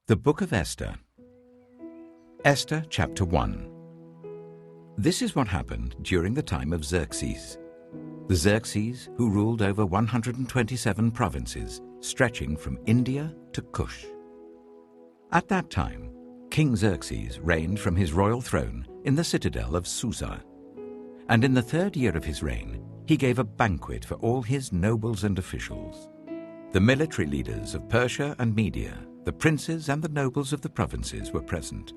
The Book of Esther. Esther chapter 1. This is what happened during the time of Xerxes. The Xerxes who ruled over 127 provinces, stretching from India to Kush. At that time, King Xerxes reigned from his royal throne in the citadel of Susa. And in the 3rd year of his reign, he gave a banquet for all his nobles and officials. The military leaders of Persia and Media, the princes and the nobles of the provinces were present.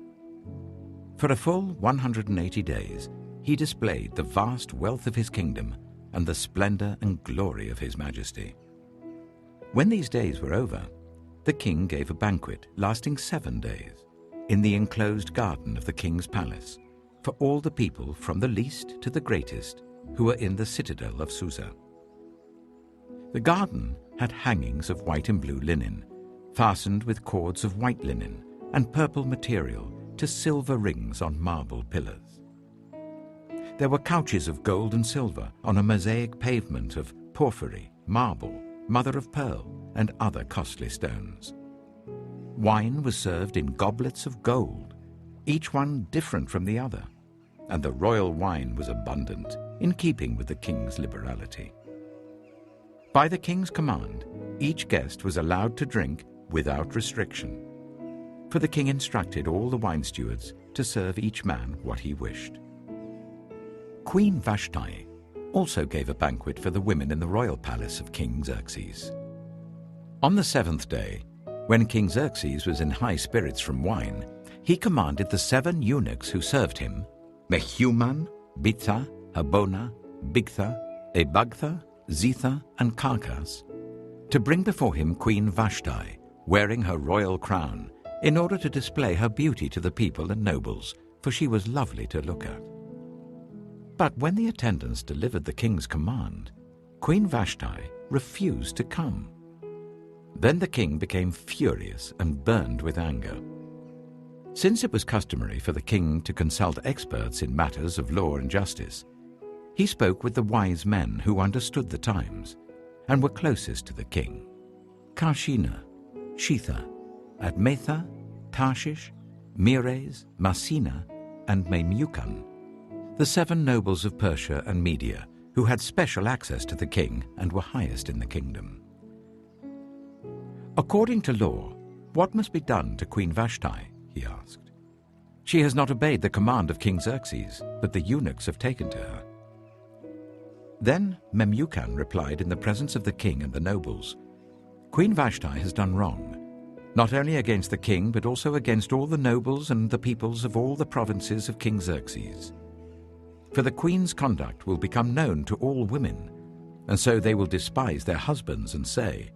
For a full 180 days, he displayed the vast wealth of his kingdom and the splendor and glory of his majesty. When these days were over, the king gave a banquet lasting 7 days in the enclosed garden of the king's palace for all the people from the least to the greatest who were in the citadel of Susa. The garden had hangings of white and blue linen, fastened with cords of white linen and purple material to silver rings on marble pillars. There were couches of gold and silver on a mosaic pavement of porphyry, marble, mother of pearl, and other costly stones. Wine was served in goblets of gold, each one different from the other, and the royal wine was abundant, in keeping with the king's liberality. By the king's command, each guest was allowed to drink without restriction, for the king instructed all the wine stewards to serve each man what he wished. Queen Vashti also gave a banquet for the women in the royal palace of King Xerxes. On the 7th day, when King Xerxes was in high spirits from wine, he commanded the 7 eunuchs who served him, Mehuman, Bitha, Habona, Bigtha, Ebagtha, Zitha, and Carcas, to bring before him Queen Vashti, wearing her royal crown, in order to display her beauty to the people and nobles, for she was lovely to look at. But when the attendants delivered the king's command, Queen Vashti refused to come. Then the king became furious and burned with anger. Since it was customary for the king to consult experts in matters of law and justice, he spoke with the wise men who understood the times and were closest to the king: Karshina, Shetha, Admatha, Tarshish, Meres, Marsina, and Memucan, the 7 nobles of Persia and Media, who had special access to the king and were highest in the kingdom. According to law, what must be done to Queen Vashti? He asked. She has not obeyed the command of King Xerxes, but the eunuchs have taken to her. Then Memucan replied in the presence of the king and the nobles, Queen Vashti has done wrong, not only against the king, but also against all the nobles and the peoples of all the provinces of King Xerxes. For the queen's conduct will become known to all women, and so they will despise their husbands and say,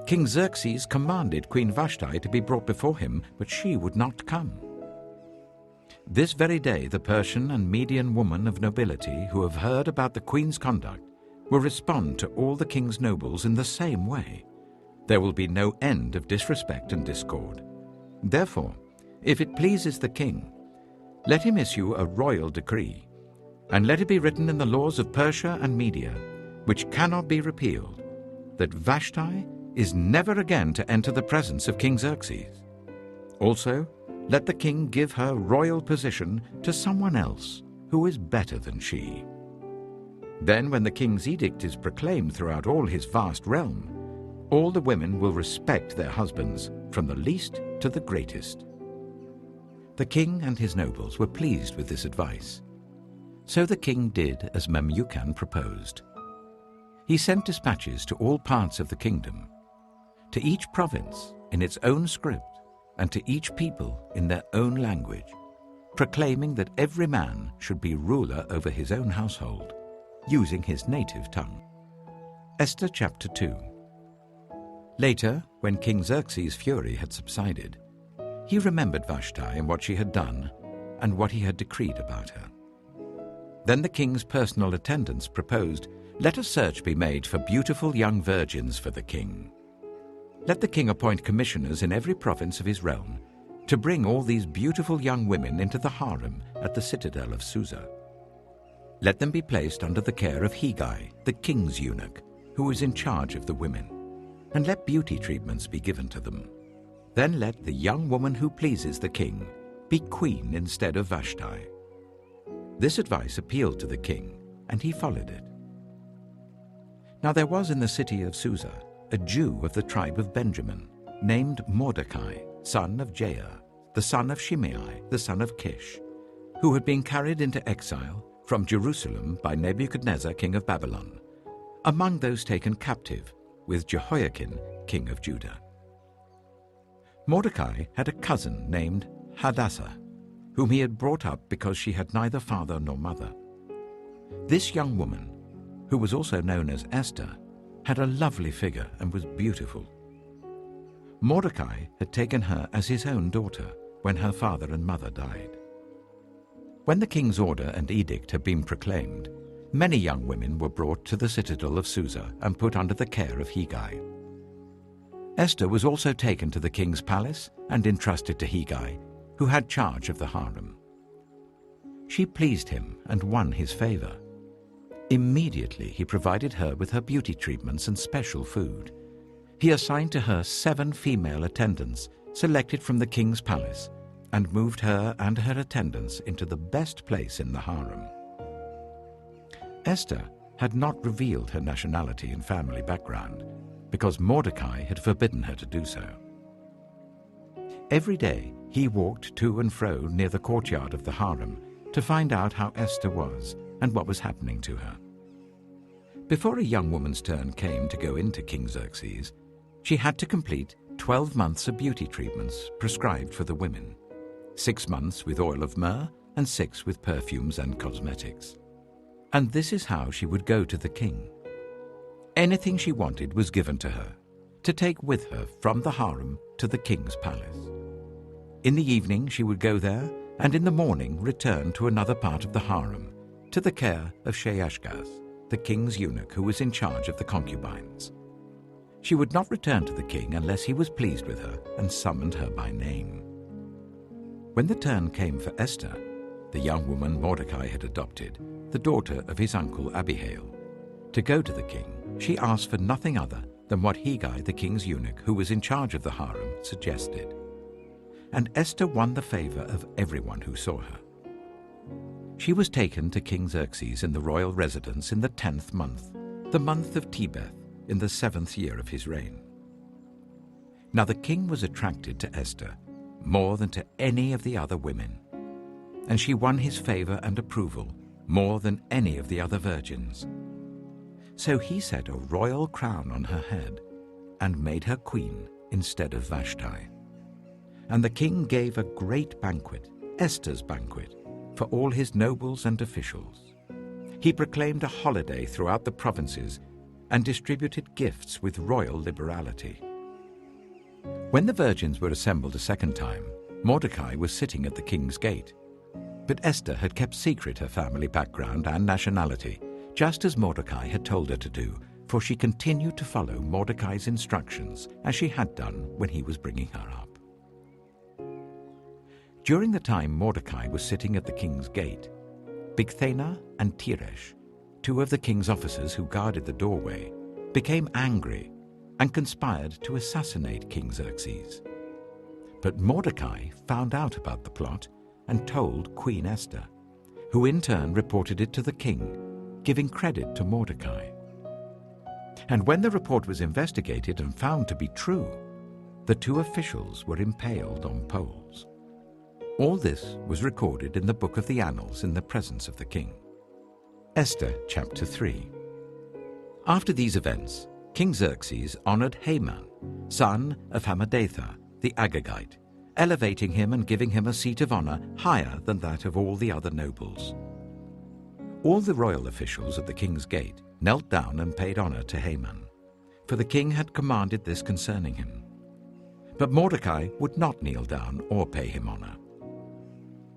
King Xerxes commanded Queen Vashti to be brought before him, but she would not come. This very day the Persian and Median women of nobility who have heard about the queen's conduct will respond to all the king's nobles in the same way. There will be no end of disrespect and discord. Therefore, if it pleases the king, let him issue a royal decree, and let it be written in the laws of Persia and Media, which cannot be repealed, that Vashti is never again to enter the presence of King Xerxes. Also, let the king give her royal position to someone else who is better than she. Then when the king's edict is proclaimed throughout all his vast realm, all the women will respect their husbands, from the least to the greatest. The king and his nobles were pleased with this advice. So the king did as Memucan proposed. He sent dispatches to all parts of the kingdom, to each province in its own script, and to each people in their own language, proclaiming that every man should be ruler over his own household, using his native tongue. Esther chapter 2. Later, when King Xerxes' fury had subsided, he remembered Vashti and what she had done, and what he had decreed about her. Then the king's personal attendants proposed, let a search be made for beautiful young virgins for the king. Let the king appoint commissioners in every province of his realm to bring all these beautiful young women into the harem at the citadel of Susa. Let them be placed under the care of Hegai, the king's eunuch, who is in charge of the women, and let beauty treatments be given to them. Then let the young woman who pleases the king be queen instead of Vashti." This advice appealed to the king, and he followed it. Now there was in the city of Susa a Jew of the tribe of Benjamin, named Mordecai, son of Jair, the son of Shimei, the son of Kish, who had been carried into exile from Jerusalem by Nebuchadnezzar, king of Babylon, among those taken captive with Jehoiakim, king of Judah. Mordecai had a cousin named Hadassah, whom he had brought up because she had neither father nor mother. This young woman, who was also known as Esther, had a lovely figure and was beautiful. Mordecai had taken her as his own daughter when her father and mother died. When the king's order and edict had been proclaimed, many young women were brought to the citadel of Susa and put under the care of Hegai. Esther was also taken to the king's palace and entrusted to Hegai, who had charge of the harem. She pleased him and won his favor. Immediately he provided her with her beauty treatments and special food. He assigned to her 7 female attendants selected from the king's palace and moved her and her attendants into the best place in the harem. Esther had not revealed her nationality and family background because Mordecai had forbidden her to do so. Every day he walked to and fro near the courtyard of the harem to find out how Esther was and what was happening to her. Before a young woman's turn came to go into King Xerxes, she had to complete 12 months of beauty treatments prescribed for the women, 6 months with oil of myrrh and 6 with perfumes and cosmetics. And this is how she would go to the king. Anything she wanted was given to her, to take with her from the harem to the king's palace. In the evening she would go there, and in the morning return to another part of the harem, to the care of Sheashgaz, the king's eunuch who was in charge of the concubines. She would not return to the king unless he was pleased with her and summoned her by name. When the turn came for Esther, the young woman Mordecai had adopted, the daughter of his uncle Abihail, to go to the king, she asked for nothing other than what Hegai, the king's eunuch who was in charge of the harem, suggested. And Esther won the favor of everyone who saw her. She was taken to King Xerxes in the royal residence in the 10th month, the month of Tebeth, in the 7th year of his reign. Now the king was attracted to Esther more than to any of the other women, and she won his favor and approval more than any of the other virgins. So he set a royal crown on her head and made her queen instead of Vashti. And the king gave a great banquet, Esther's banquet, for all his nobles and officials. He proclaimed a holiday throughout the provinces and distributed gifts with royal liberality. When the virgins were assembled a second time, Mordecai was sitting at the king's gate. But Esther had kept secret her family background and nationality, just as Mordecai had told her to do, for she continued to follow Mordecai's instructions as she had done when he was bringing her up. During the time Mordecai was sitting at the king's gate, Bigthana and Teresh, 2 of the king's officers who guarded the doorway, became angry and conspired to assassinate King Xerxes. But Mordecai found out about the plot and told Queen Esther, who in turn reported it to the king, giving credit to Mordecai. And when the report was investigated and found to be true, the 2 officials were impaled on poles. All this was recorded in the book of the Annals in the presence of the king. Esther chapter 3. After these events, King Xerxes honored Haman, son of Hammedatha, the Agagite, elevating him and giving him a seat of honor higher than that of all the other nobles. All the royal officials at the king's gate knelt down and paid honor to Haman, for the king had commanded this concerning him. But Mordecai would not kneel down or pay him honor.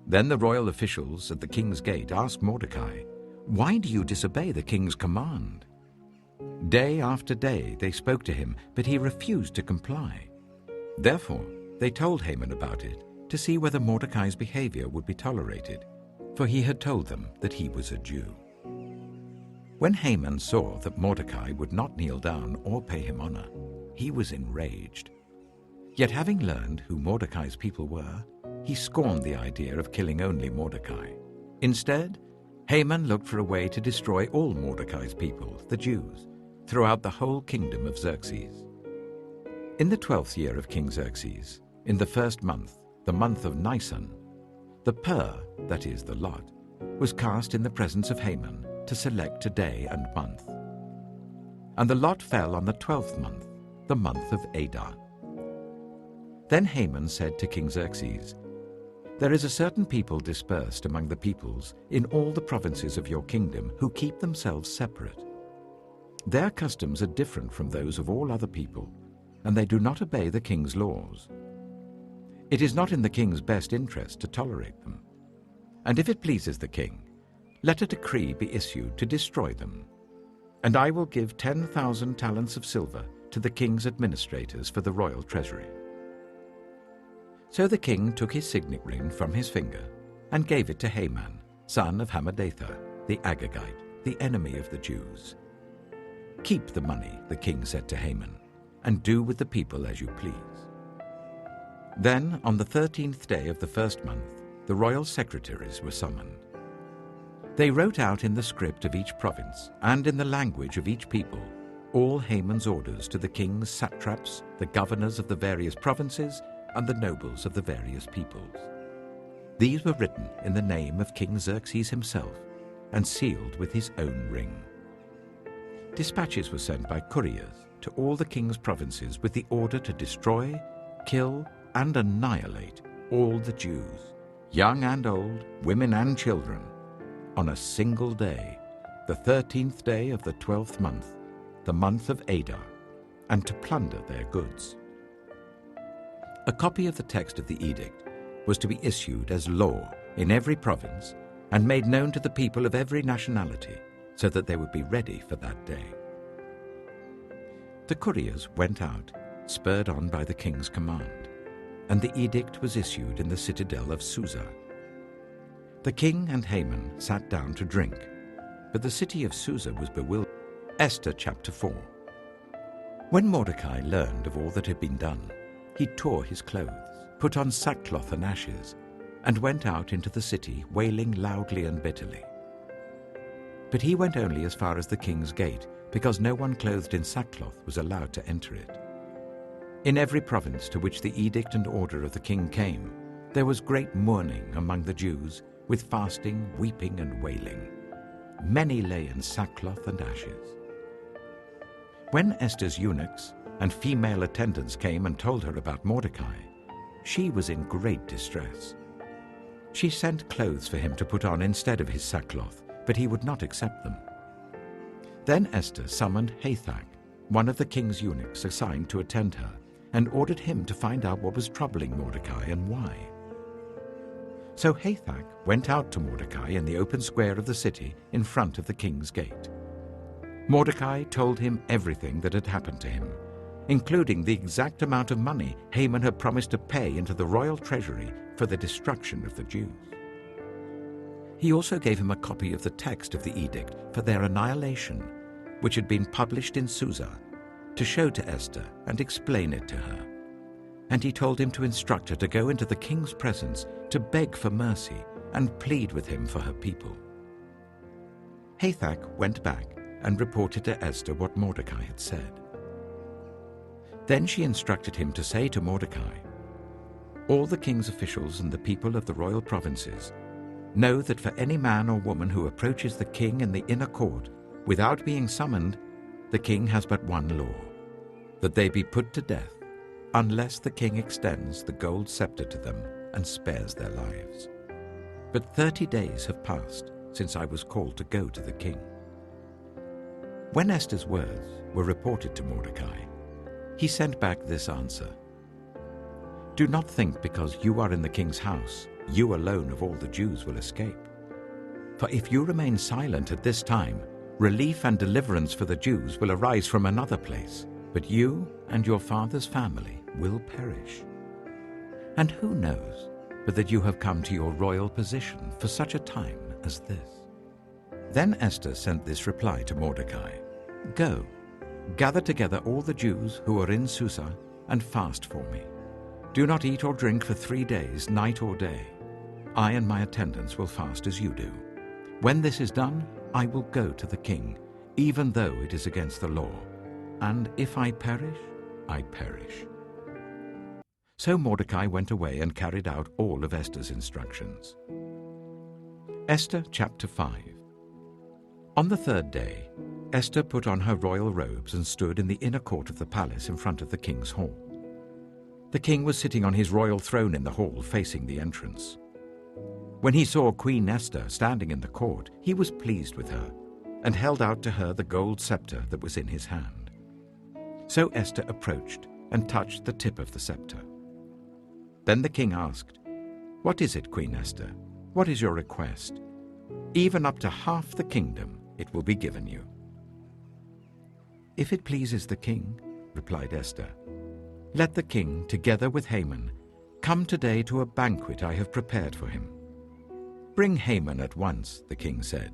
Then the royal officials at the king's gate asked Mordecai, "Why do you disobey the king's command?" Day after day they spoke to him, but he refused to comply. Therefore they told Haman about it to see whether Mordecai's behavior would be tolerated, for he had told them that he was a Jew. When Haman saw that Mordecai would not kneel down or pay him honor, he was enraged. Yet having learned who Mordecai's people were, he scorned the idea of killing only Mordecai. Instead, Haman looked for a way to destroy all Mordecai's people, the Jews, throughout the whole kingdom of Xerxes. In the 12th year of King Xerxes, in the first month, the month of Nisan, the pur, that is, the lot, was cast in the presence of Haman to select a day and month. And the lot fell on the 12th month, the month of Adar. Then Haman said to King Xerxes, "There is a certain people dispersed among the peoples in all the provinces of your kingdom who keep themselves separate. Their customs are different from those of all other people, and they do not obey the king's laws. It is not in the king's best interest to tolerate them. And if it pleases the king, let a decree be issued to destroy them. And I will give 10,000 talents of silver to the king's administrators for the royal treasury." So the king took his signet ring from his finger and gave it to Haman, son of Hammedatha, the Agagite, the enemy of the Jews. "Keep the money," the king said to Haman, "and do with the people as you please." Then, on the 13th day of the first month, the royal secretaries were summoned. They wrote out in the script of each province and in the language of each people all Haman's orders to the king's satraps, the governors of the various provinces, and the nobles of the various peoples. These were written in the name of King Xerxes himself and sealed with his own ring. Dispatches were sent by couriers to all the king's provinces with the order to destroy, kill, and annihilate all the Jews, young and old, women and children, on a single day, the 13th day of the 12th month, the month of Adar, and to plunder their goods. A copy of the text of the edict was to be issued as law in every province and made known to the people of every nationality so that they would be ready for that day. The couriers went out, spurred on by the king's command, and the edict was issued in the citadel of Susa. The king and Haman sat down to drink, but the city of Susa was bewildered. Esther chapter 4. When Mordecai learned of all that had been done, he tore his clothes, put on sackcloth and ashes, and went out into the city, wailing loudly and bitterly. But he went only as far as the king's gate, because no one clothed in sackcloth was allowed to enter it. In every province to which the edict and order of the king came, there was great mourning among the Jews, with fasting, weeping, and wailing. Many lay in sackcloth and ashes. When Esther's eunuchs and female attendants came and told her about Mordecai, she was in great distress. She sent clothes for him to put on instead of his sackcloth, but he would not accept them. Then Esther summoned Hathach, one of the king's eunuchs assigned to attend her, and ordered him to find out what was troubling Mordecai and why. So Hathach went out to Mordecai in the open square of the city in front of the king's gate. Mordecai told him everything that had happened to him, including the exact amount of money Haman had promised to pay into the royal treasury for the destruction of the Jews. He also gave him a copy of the text of the edict for their annihilation, which had been published in Susa, to show to Esther and explain it to her. And he told him to instruct her to go into the king's presence to beg for mercy and plead with him for her people. Hathach went back and reported to Esther what Mordecai had said. Then she instructed him to say to Mordecai, "All the king's officials and the people of the royal provinces know that for any man or woman who approaches the king in the inner court without being summoned, the king has but one law, that they be put to death, unless the king extends the gold scepter to them and spares their lives. But 30 days have passed since I was called to go to the king." When Esther's words were reported to Mordecai, he sent back this answer: "Do not think because you are in the king's house, you alone of all the Jews will escape. For if you remain silent at this time, relief and deliverance for the Jews will arise from another place, but you and your father's family will perish. And who knows but that you have come to your royal position for such a time as this?" Then Esther sent this reply to Mordecai: "Go, gather together all the Jews who are in Susa and fast for me, Do not eat or drink for 3 days, night or day. I and my attendants will fast as you do. When this is done, I will go to the king, even though it is against the law. And if I perish, I perish." So Mordecai went away and carried out all of Esther's instructions. Esther chapter 5. On the 3rd day, Esther put on her royal robes and stood in the inner court of the palace in front of the king's hall. The king was sitting on his royal throne in the hall facing the entrance. When he saw Queen Esther standing in the court, he was pleased with her and held out to her the gold scepter that was in his hand. So Esther approached and touched the tip of the scepter. Then the king asked, "What is it, Queen Esther? What is your request? Even up to half the kingdom it will be given you." "If it pleases the king," replied Esther, "let the king, together with Haman, come today to a banquet I have prepared for him." "Bring Haman at once," the king said,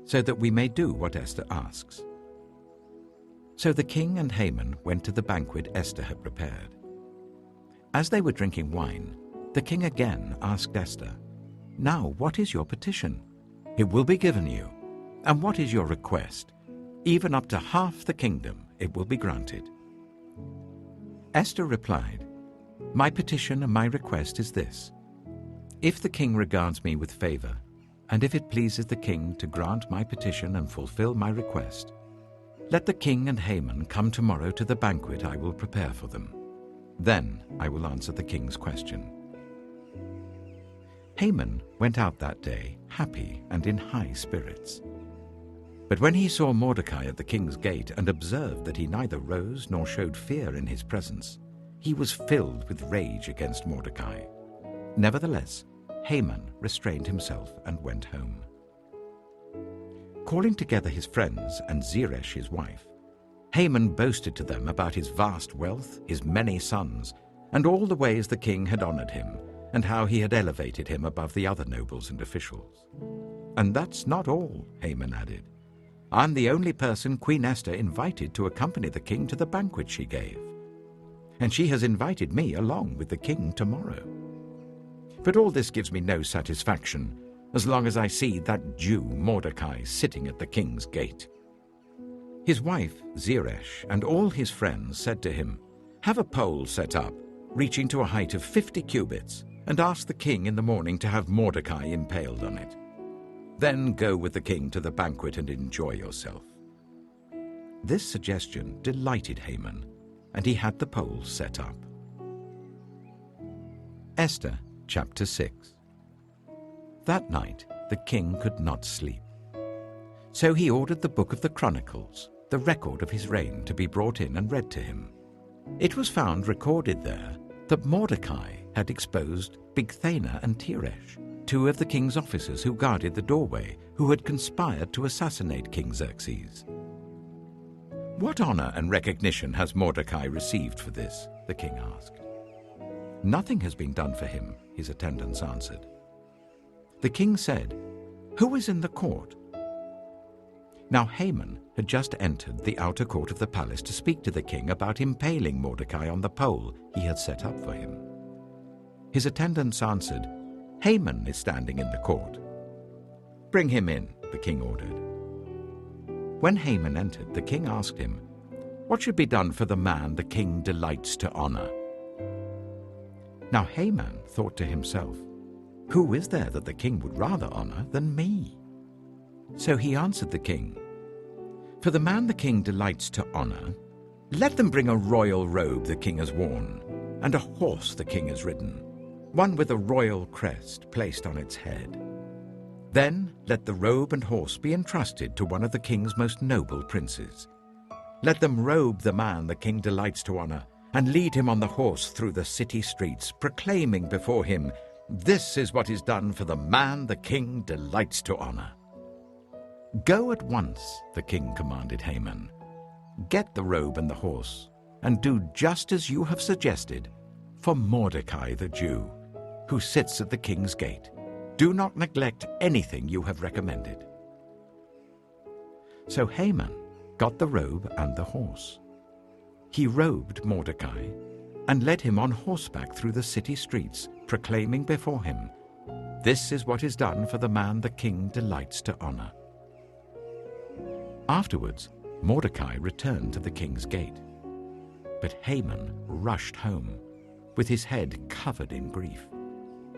"so that we may do what Esther asks." So the king and Haman went to the banquet Esther had prepared. As they were drinking wine, the king again asked Esther, "Now what is your petition? It will be given you. And what is your request? Even up to half the kingdom it will be granted." Esther replied, "My petition and my request is this. If the king regards me with favor, and if it pleases the king to grant my petition and fulfill my request, let the king and Haman come tomorrow to the banquet I will prepare for them. Then I will answer the king's question." Haman went out that day happy and in high spirits. But when he saw Mordecai at the king's gate and observed that he neither rose nor showed fear in his presence, he was filled with rage against Mordecai. Nevertheless, Haman restrained himself and went home. Calling together his friends and Zeresh his wife, Haman boasted to them about his vast wealth, his many sons, and all the ways the king had honored him, and how he had elevated him above the other nobles and officials. "And that's not all," Haman added. "I'm the only person Queen Esther invited to accompany the king to the banquet she gave. And she has invited me along with the king tomorrow. But all this gives me no satisfaction, as long as I see that Jew Mordecai sitting at the king's gate." His wife, Zeresh, and all his friends said to him, "Have a pole set up, reaching to a height of 50 cubits, and ask the king in the morning to have Mordecai impaled on it. Then go with the king to the banquet and enjoy yourself." This suggestion delighted Haman, and he had the pole set up. Esther chapter 6. That night the king could not sleep. So he ordered the book of the Chronicles, the record of his reign, to be brought in and read to him. It was found recorded there that Mordecai had exposed Bigthana and Teresh, 2 of the king's officers who guarded the doorway, who had conspired to assassinate King Xerxes. "What honor and recognition has Mordecai received for this?" the king asked. "Nothing has been done for him," his attendants answered. The king said, "Who is in the court?" Now Haman had just entered the outer court of the palace to speak to the king about impaling Mordecai on the pole he had set up for him. His attendants answered, "Haman is standing in the court." "Bring him in," the king ordered. When Haman entered, the king asked him, "What should be done for the man the king delights to honor?" Now Haman thought to himself, "Who is there that the king would rather honor than me?" So he answered the king, "For the man the king delights to honor, let them bring a royal robe the king has worn, and a horse the king has ridden, one with a royal crest placed on its head. Then let the robe and horse be entrusted to one of the king's most noble princes. Let them robe the man the king delights to honor, and lead him on the horse through the city streets, proclaiming before him, 'This is what is done for the man the king delights to honor.'" "Go at once," the king commanded Haman. "Get the robe and the horse, and do just as you have suggested for Mordecai the Jew, who sits at the king's gate. Do not neglect anything you have recommended." So Haman got the robe and the horse. He robed Mordecai, and led him on horseback through the city streets, proclaiming before him, "This is what is done for the man the king delights to honor." Afterwards, Mordecai returned to the king's gate. But Haman rushed home, with his head covered in grief,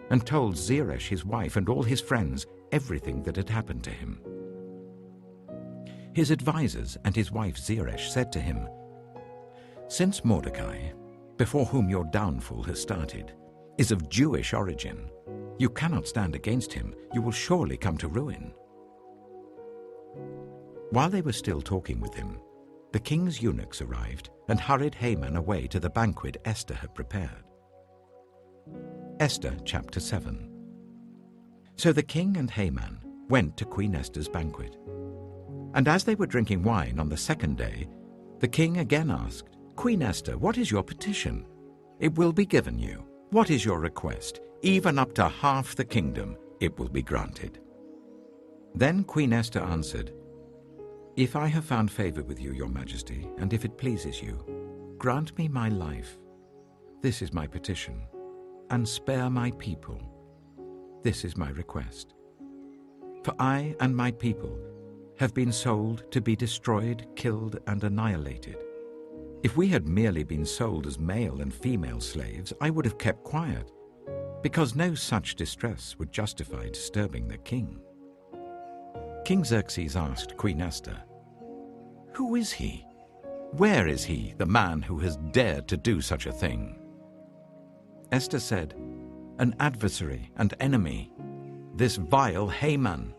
and told Zeresh his wife and all his friends everything that had happened to him. His advisers and his wife Zeresh said to him, "Since Mordecai, before whom your downfall has started, is of Jewish origin, you cannot stand against him. You will surely come to ruin." While they were still talking with him, the king's eunuchs arrived and hurried Haman away to the banquet Esther had prepared. Esther chapter 7. So the king and Haman went to Queen Esther's banquet. And as they were drinking wine on the second day, the king again asked, "Queen Esther, what is your petition? It will be given you. What is your request? Even up to half the kingdom, it will be granted." Then Queen Esther answered, "If I have found favor with you, your majesty, and if it pleases you, grant me my life. This is my petition, and spare my people. This is my request. For I and my people have been sold to be destroyed, killed, and annihilated. If we had merely been sold as male and female slaves, I would have kept quiet, because no such distress would justify disturbing the king." King Xerxes asked Queen Esther, "Who is he? Where is he, the man who has dared to do such a thing?" Esther said, "An adversary and enemy, this vile Haman."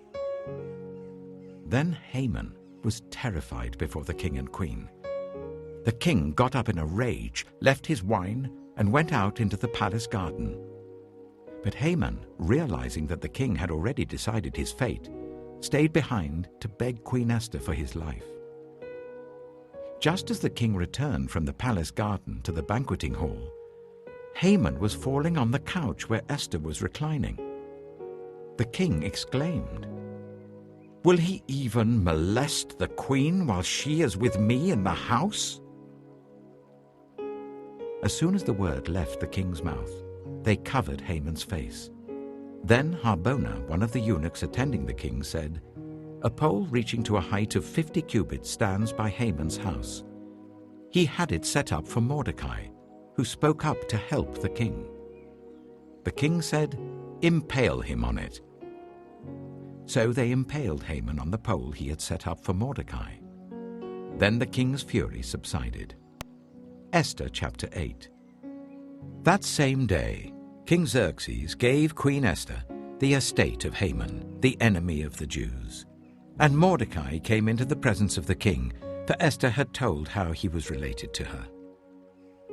Then Haman was terrified before the king and queen. The king got up in a rage, left his wine, and went out into the palace garden. But Haman, realizing that the king had already decided his fate, stayed behind to beg Queen Esther for his life. Just as the king returned from the palace garden to the banqueting hall, Haman was falling on the couch where Esther was reclining. The king exclaimed, "Will he even molest the queen while she is with me in the house?" As soon as the word left the king's mouth, they covered Haman's face. Then Harbona, one of the eunuchs attending the king, said, "A pole reaching to a height of 50 cubits stands by Haman's house. He had it set up for Mordecai, who spoke up to help the king." The king said, "Impale him on it." So they impaled Haman on the pole he had set up for Mordecai. Then the king's fury subsided. Esther chapter 8. That same day, King Xerxes gave Queen Esther the estate of Haman, the enemy of the Jews. And Mordecai came into the presence of the king, for Esther had told how he was related to her.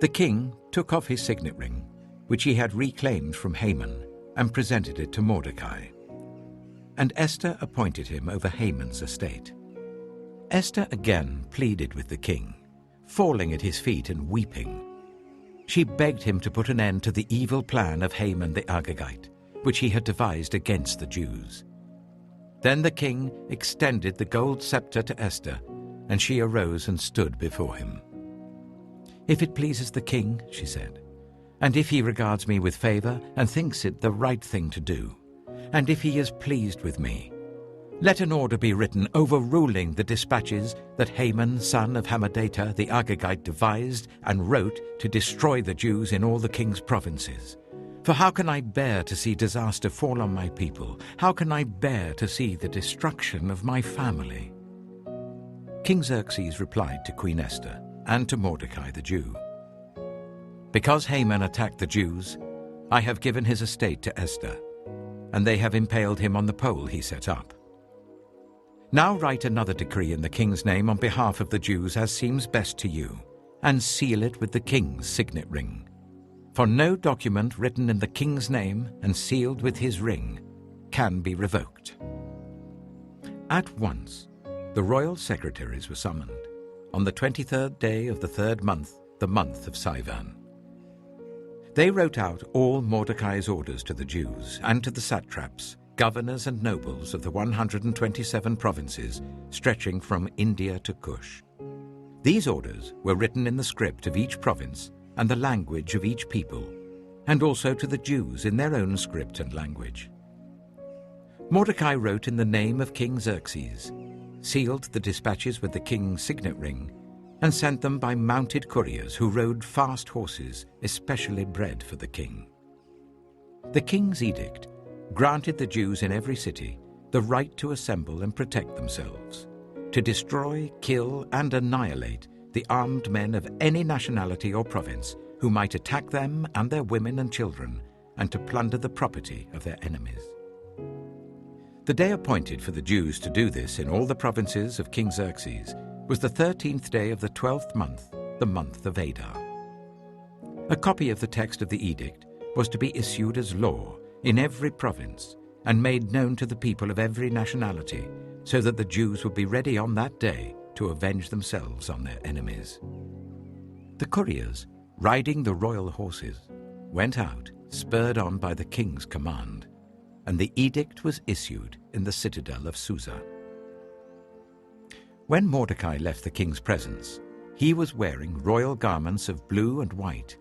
The king took off his signet ring, which he had reclaimed from Haman, and presented it to Mordecai. And Esther appointed him over Haman's estate. Esther again pleaded with the king, falling at his feet and weeping. She begged him to put an end to the evil plan of Haman the Agagite, which he had devised against the Jews. Then the king extended the gold scepter to Esther, and she arose and stood before him. "If it pleases the king," she said, "and if he regards me with favor and thinks it the right thing to do, and if he is pleased with me, let an order be written overruling the dispatches that Haman, son of Hammedatha the Agagite, devised and wrote to destroy the Jews in all the king's provinces. For how can I bear to see disaster fall on my people? How can I bear to see the destruction of my family?" King Xerxes replied to Queen Esther and to Mordecai the Jew, "Because Haman attacked the Jews, I have given his estate to Esther, and they have impaled him on the pole he set up. Now write another decree in the king's name on behalf of the Jews as seems best to you, and seal it with the king's signet ring. For no document written in the king's name and sealed with his ring can be revoked." At once, the royal secretaries were summoned on the 23rd day of the 3rd month, the month of Sivan. They wrote out all Mordecai's orders to the Jews and to the satraps, governors and nobles of the 127 provinces stretching from India to Kush. These orders were written in the script of each province and the language of each people, and also to the Jews in their own script and language. Mordecai wrote in the name of King Xerxes, sealed the dispatches with the king's signet ring, and sent them by mounted couriers who rode fast horses, especially bred for the king. The king's edict granted the Jews in every city the right to assemble and protect themselves, to destroy, kill, and annihilate the armed men of any nationality or province who might attack them and their women and children, and to plunder the property of their enemies. The day appointed for the Jews to do this in all the provinces of King Xerxes was the 13th day of the 12th month, the month of Adar. A copy of the text of the edict was to be issued as law in every province and made known to the people of every nationality, so that the Jews would be ready on that day to avenge themselves on their enemies. The couriers, riding the royal horses, went out, spurred on by the king's command, and the edict was issued in the citadel of Susa. When Mordecai left the king's presence, he was wearing royal garments of blue and white,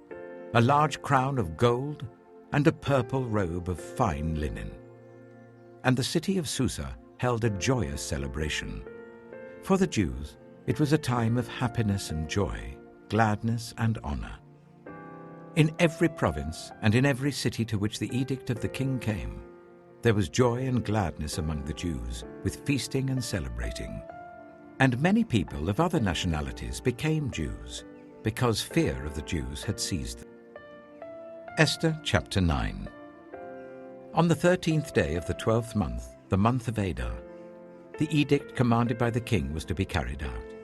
a large crown of gold, and a purple robe of fine linen. And the city of Susa held a joyous celebration. For the Jews, it was a time of happiness and joy, gladness and honor. In every province and in every city to which the edict of the king came, there was joy and gladness among the Jews, with feasting and celebrating. And many people of other nationalities became Jews, because fear of the Jews had seized them. Esther chapter 9. On the 13th day of the 12th month, the month of Adar, the edict commanded by the king was to be carried out.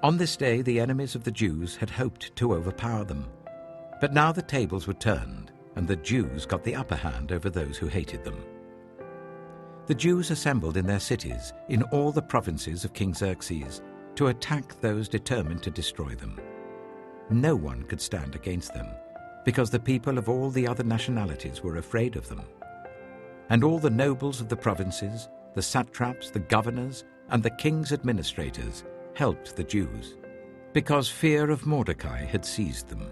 On this day the enemies of the Jews had hoped to overpower them, but now the tables were turned, and the Jews got the upper hand over those who hated them. The Jews assembled in their cities in all the provinces of King Xerxes to attack those determined to destroy them. No one could stand against them, because the people of all the other nationalities were afraid of them. And all the nobles of the provinces, the satraps, the governors, and the king's administrators helped the Jews, because fear of Mordecai had seized them.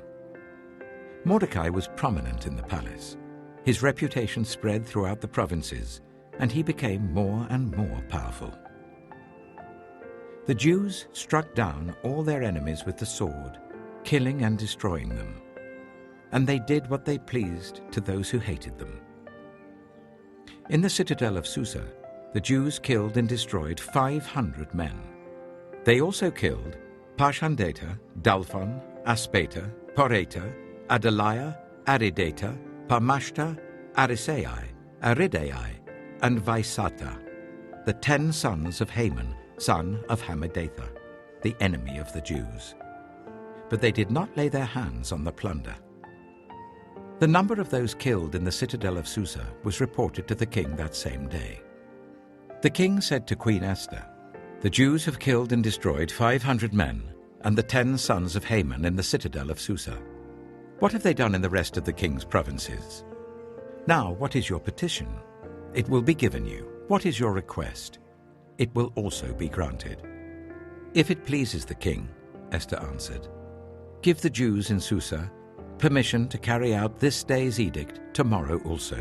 Mordecai was prominent in the palace. His reputation spread throughout the provinces, and he became more and more powerful. The Jews struck down all their enemies with the sword, killing and destroying them. And they did what they pleased to those who hated them. In the citadel of Susa, the Jews killed and destroyed 500 men. They also killed Parshandata, Dalphon, Aspata, Poreta, Adaliah, Aridata, Parmashta, Arisai, Aridai, and Vaisata, the 10 sons of Haman, son of Hammedatha, the enemy of the Jews. But they did not lay their hands on the plunder. The number of those killed in the citadel of Susa was reported to the king that same day. The king said to Queen Esther, "The Jews have killed and destroyed 500 men and the 10 sons of Haman in the citadel of Susa. What have they done in the rest of the king's provinces? Now, what is your petition? It will be given you. What is your request? It will also be granted." "If it pleases the king," Esther answered, "give the Jews in Susa permission to carry out this day's edict tomorrow also.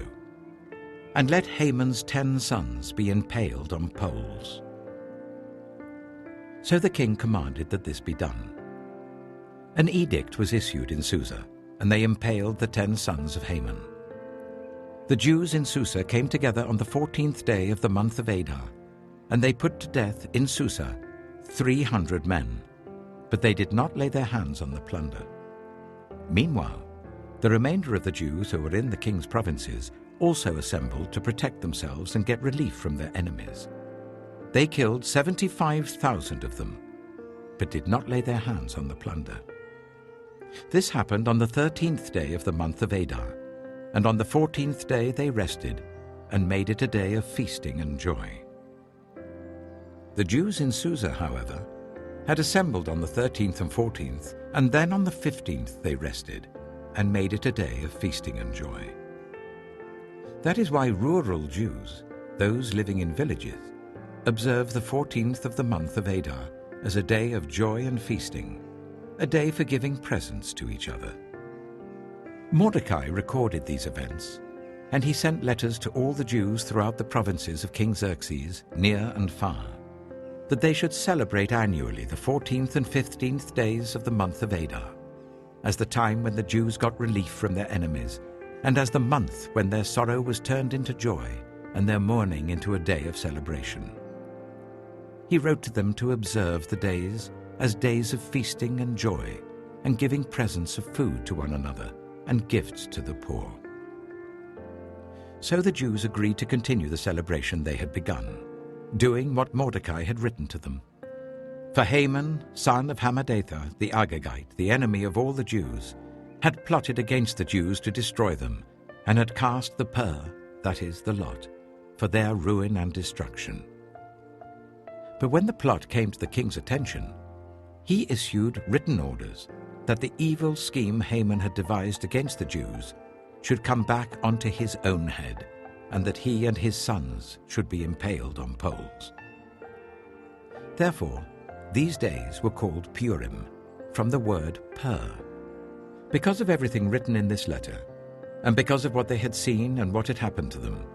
And let Haman's 10 sons be impaled on poles." So the king commanded that this be done. An edict was issued in Susa, and they impaled the 10 sons of Haman. The Jews in Susa came together on the 14th day of the month of Adar, and they put to death in Susa 300 men, but they did not lay their hands on the plunder. Meanwhile, the remainder of the Jews who were in the king's provinces also assembled to protect themselves and get relief from their enemies. They killed 75,000 of them, but did not lay their hands on the plunder. This happened on the 13th day of the month of Adar, and on the 14th day they rested and made it a day of feasting and joy. The Jews in Susa, however, had assembled on the 13th and 14th, and then on the 15th they rested and made it a day of feasting and joy. That is why rural Jews, those living in villages, observe the 14th of the month of Adar as a day of joy and feasting, a day for giving presents to each other. Mordecai recorded these events, and he sent letters to all the Jews throughout the provinces of King Xerxes, near and far, that they should celebrate annually the 14th and 15th days of the month of Adar, as the time when the Jews got relief from their enemies, and as the month when their sorrow was turned into joy and their mourning into a day of celebration. He wrote to them to observe the days as days of feasting and joy, and giving presents of food to one another and gifts to the poor. So the Jews agreed to continue the celebration they had begun, doing what Mordecai had written to them. For Haman, son of Hammedatha the Agagite, the enemy of all the Jews, had plotted against the Jews to destroy them, and had cast the pur, that is, the lot, for their ruin and destruction. But when the plot came to the king's attention, he issued written orders that the evil scheme Haman had devised against the Jews should come back onto his own head, and that he and his sons should be impaled on poles. Therefore, these days were called Purim, from the word pur. Because of everything written in this letter, and because of what they had seen and what had happened to them,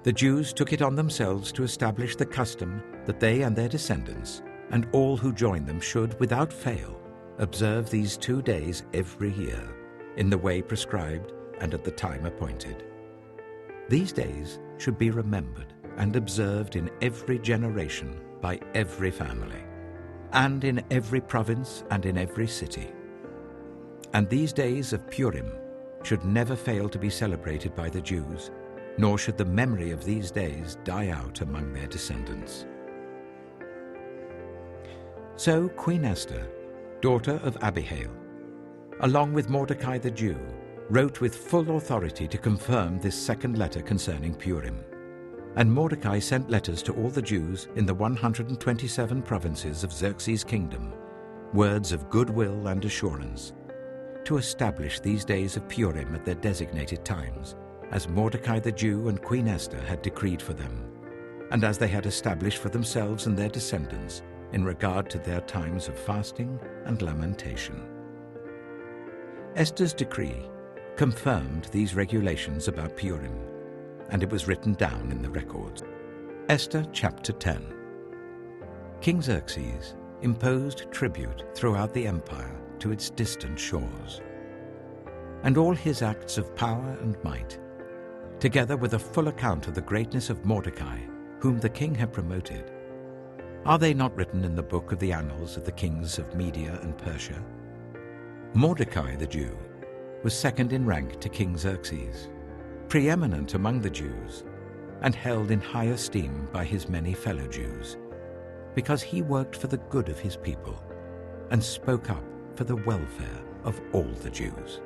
the Jews took it on themselves to establish the custom that they and their descendants, and all who join them, should, without fail, observe these 2 days every year, in the way prescribed and at the time appointed. These days should be remembered and observed in every generation by every family, and in every province and in every city. And these days of Purim should never fail to be celebrated by the Jews, nor should the memory of these days die out among their descendants. So Queen Esther, daughter of Abihail, along with Mordecai the Jew, wrote with full authority to confirm this second letter concerning Purim. And Mordecai sent letters to all the Jews in the 127 provinces of Xerxes' kingdom, words of goodwill and assurance, to establish these days of Purim at their designated times, as Mordecai the Jew and Queen Esther had decreed for them, and as they had established for themselves and their descendants in regard to their times of fasting and lamentation. Esther's decree confirmed these regulations about Purim, and it was written down in the records. Esther chapter 10. King Xerxes imposed tribute throughout the empire to its distant shores, and all his acts of power and might, together with a full account of the greatness of Mordecai, whom the king had promoted, are they not written in the book of the annals of the kings of Media and Persia? Mordecai the Jew was second in rank to King Xerxes, preeminent among the Jews, and held in high esteem by his many fellow Jews, because he worked for the good of his people and spoke up for the welfare of all the Jews.